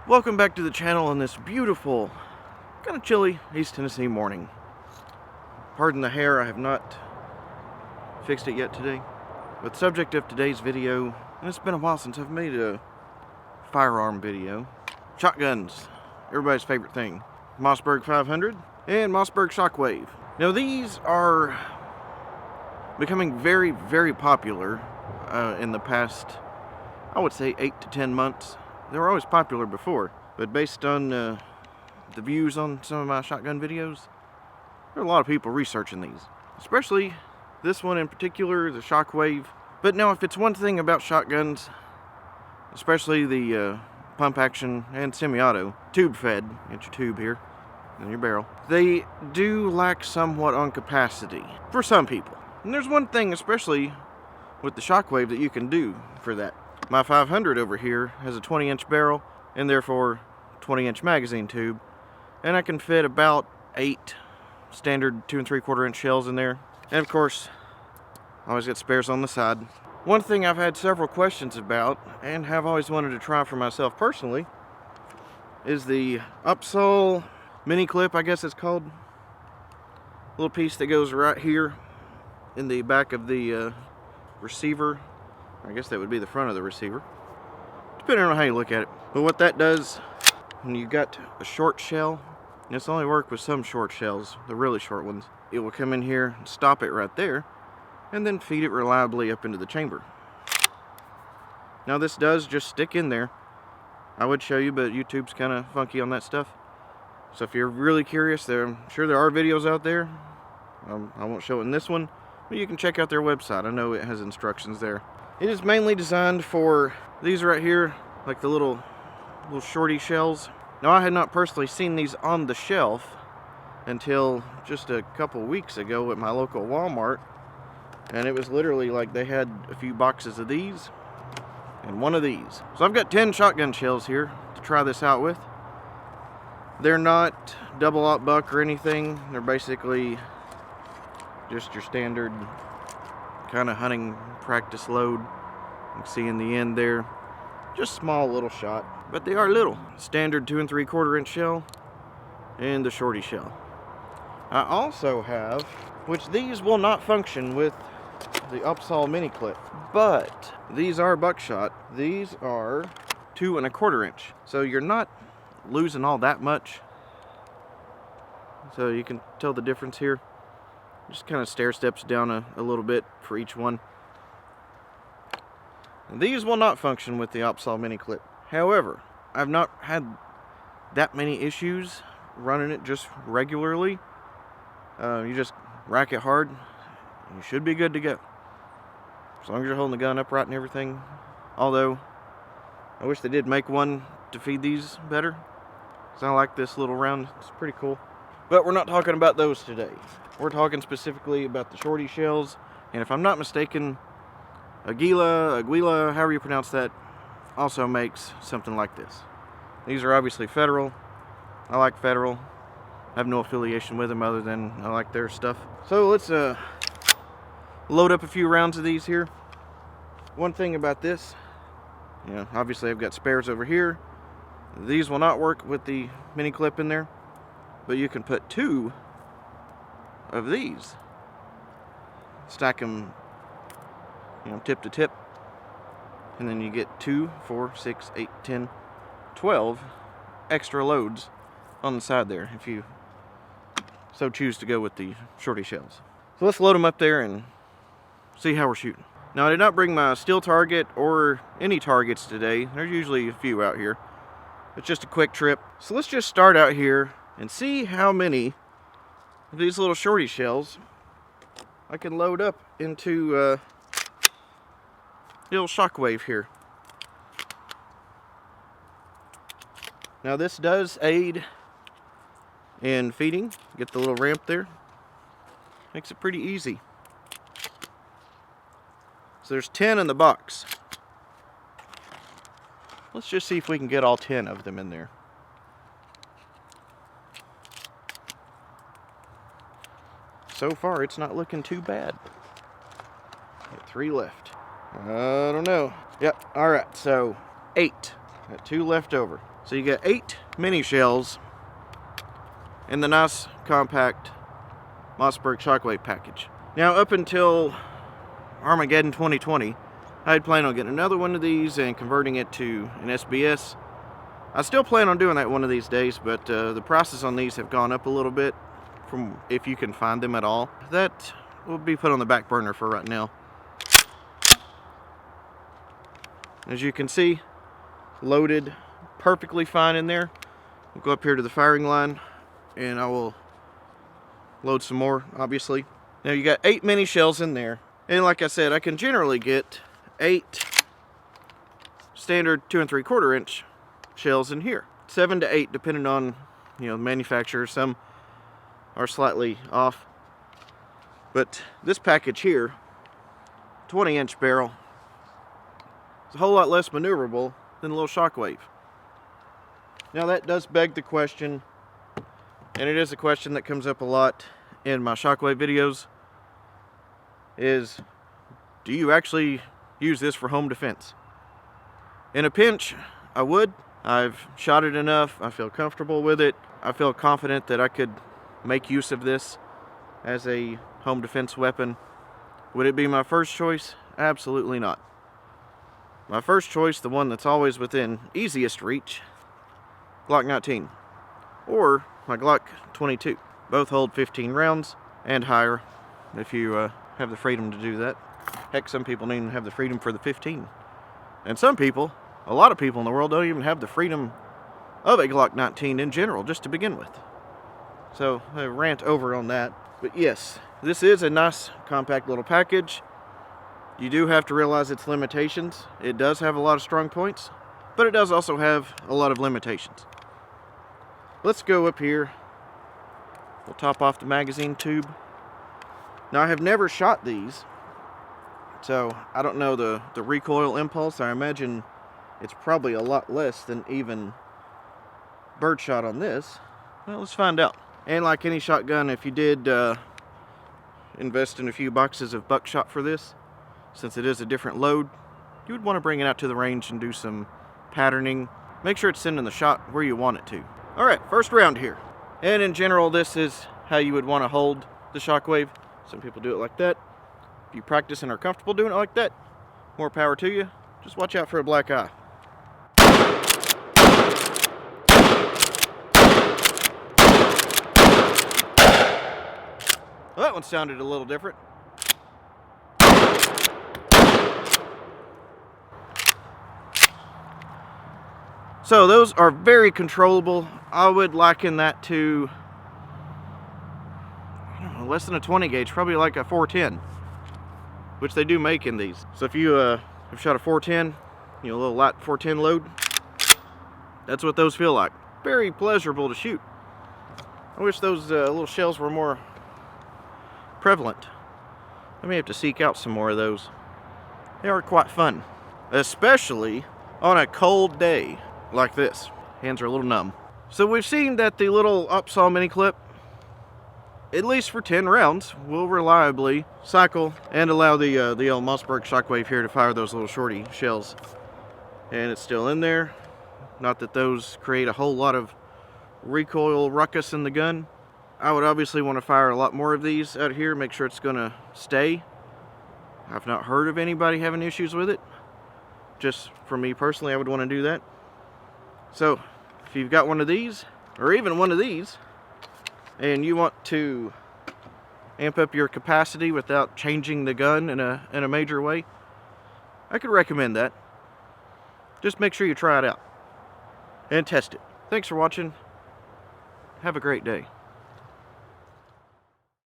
Welcome back to the channel on this beautiful, kind of chilly East Tennessee morning. Pardon the hair, I have not fixed it yet today. But the subject of today's video, and it's been a while since I've made a firearm video. Shotguns, everybody's favorite thing. Mossberg 500 and Mossberg Shockwave. Now these are becoming very, very popular in the past, I would say 8 to 10 months. They were always popular before, but based on the views on some of my shotgun videos, there are a lot of people researching these. Especially this one in particular, the Shockwave. But now if it's one thing about shotguns, especially the pump action and semi-auto, tube fed, get your tube here, in your barrel, they do lack somewhat on capacity, for some people. And there's one thing, especially with the Shockwave, that you can do for that. My 500 over here has a 20-inch barrel and therefore 20-inch magazine tube, and I can fit about 8 standard 2 3/4 inch shells in there. And of course, I always got spares on the side. One thing I've had several questions about and have always wanted to try for myself personally is the Opsol mini clip, I guess it's called. Little piece that goes right here in the back of the receiver. I guess that would be the front of the receiver, depending on how you look at it. But what that does, when you got a short shell, and it's only work with some short shells, the really short ones, it will come in here and stop it right there, and then feed it reliably up into the chamber. Now this does just stick in there. I would show you, but YouTube's kind of funky on that stuff. So if you're really curious, I'm sure there are videos out there. I won't show it in this one, but you can check out their website. I know it has instructions there. It is mainly designed for these right here, like the little shorty shells. Now I had not personally seen these on the shelf until just a couple weeks ago at my local Walmart, and it was literally like they had a few boxes of these and one of these. So I've got 10 shotgun shells here to try this out with. They're not double aught buck or anything. They're basically just your standard kind of hunting practice load. You can see in the end there, just small little shot, but they are little. Standard 2 3/4 inch shell and the shorty shell. I also have, which these will not function with the Opsol mini clip, but these are buckshot. These are 2 1/4 inch, so you're not losing all that much. So you can tell the difference here. Just kind of stair steps down a little bit for each one. These will not function with the Opsol mini clip. However, I've not had that many issues running it just regularly. You just rack it hard, you should be good to go. As long as you're holding the gun upright and everything. Although, I wish they did make one to feed these better, because I like this little round, it's pretty cool. But we're not talking about those today. We're talking specifically about the shorty shells, and if I'm not mistaken, Aguila, however you pronounce that, also makes something like this. These are obviously Federal. I like Federal. I have no affiliation with them other than I like their stuff. So let's load up a few rounds of these here. One thing about this, obviously I've got spares over here. These will not work with the mini clip in there, but you can put 2 of these. Stack them, tip to tip, and then you get 2, 4, 6, 8, 10, 12 extra loads on the side there if you so choose to go with the shorty shells. So let's load them up there and see how we're shooting. Now I did not bring my steel target or any targets today. There's usually a few out here. It's just a quick trip. So let's just start out here and see how many of these little shorty shells I can load up into the little Shockwave here. Now this does aid in feeding. Get the little ramp there. Makes it pretty easy. So there's 10 in the box. Let's just see if we can get all 10 of them in there. So far, it's not looking too bad. Got 3 left. I don't know. Yep, alright, so 8. Got 2 left over. So you got 8 mini shells in the nice compact Mossberg Shockwave package. Now, up until Armageddon 2020, I had planned on getting another one of these and converting it to an SBS. I still plan on doing that one of these days, but the prices on these have gone up a little bit from if you can find them at all. That will be put on the back burner for right now. As you can see, loaded perfectly fine in there. We'll go up here to the firing line and I will load some more, obviously. Now you got 8 mini shells in there, and like I said, I can generally get 8 standard 2 3/4 inch shells in here. 7 to 8 depending on, you know, the manufacturer. Some are slightly off, but this package here, 20-inch barrel, is a whole lot less maneuverable than a little Shockwave. Now that does beg the question, and it is a question that comes up a lot in my Shockwave videos, is do you actually use this for home defense? In a pinch, I would. I've shot it enough. I feel comfortable with it. I feel confident that I could make use of this as a home defense weapon. Would it be my first choice? Absolutely not. My first choice, the one that's always within easiest reach, Glock 19 or my Glock 22. Both hold 15 rounds and higher if you have the freedom to do that. Heck, some people don't even have the freedom for the 15. And some people, a lot of people in the world, don't even have the freedom of a Glock 19 in general, just to begin with. So I rant over on that. But yes, this is a nice compact little package. You do have to realize its limitations. It does have a lot of strong points, but it does also have a lot of limitations. Let's go up here. We'll top off the magazine tube. Now, I have never shot these, so I don't know the recoil impulse. I imagine it's probably a lot less than even birdshot on this. Well, let's find out. And like any shotgun, if you did invest in a few boxes of buckshot for this, since it is a different load, you would want to bring it out to the range and do some patterning. Make sure it's sending the shot where you want it to. All right, first round here. And in general, this is how you would want to hold the Shockwave. Some people do it like that. If you practice and are comfortable doing it like that, more power to you. Just watch out for a black eye. Well, that one sounded a little different. So those are very controllable. I would liken that to, I don't know, less than a 20 gauge, probably like a 410, which they do make in these. So if you have shot a 410, you know, a little light 410 load, that's what those feel like. Very pleasurable to shoot. I wish those little shells were more prevalent. I may have to seek out some more of those. They are quite fun, especially on a cold day like this. Hands are a little numb. So we've seen that the little Opsol mini clip, at least for 10 rounds, will reliably cycle and allow the old Mossberg Shockwave here to fire those little shorty shells. And it's still in there. Not that those create a whole lot of recoil ruckus in the gun. I would obviously want to fire a lot more of these out here, make sure it's going to stay. I've not heard of anybody having issues with it. Just for me personally, I would want to do that. So if you've got one of these, or even one of these, and you want to amp up your capacity without changing the gun in a major way, I could recommend that. Just make sure you try it out and test it. Thanks for watching. Have a great day.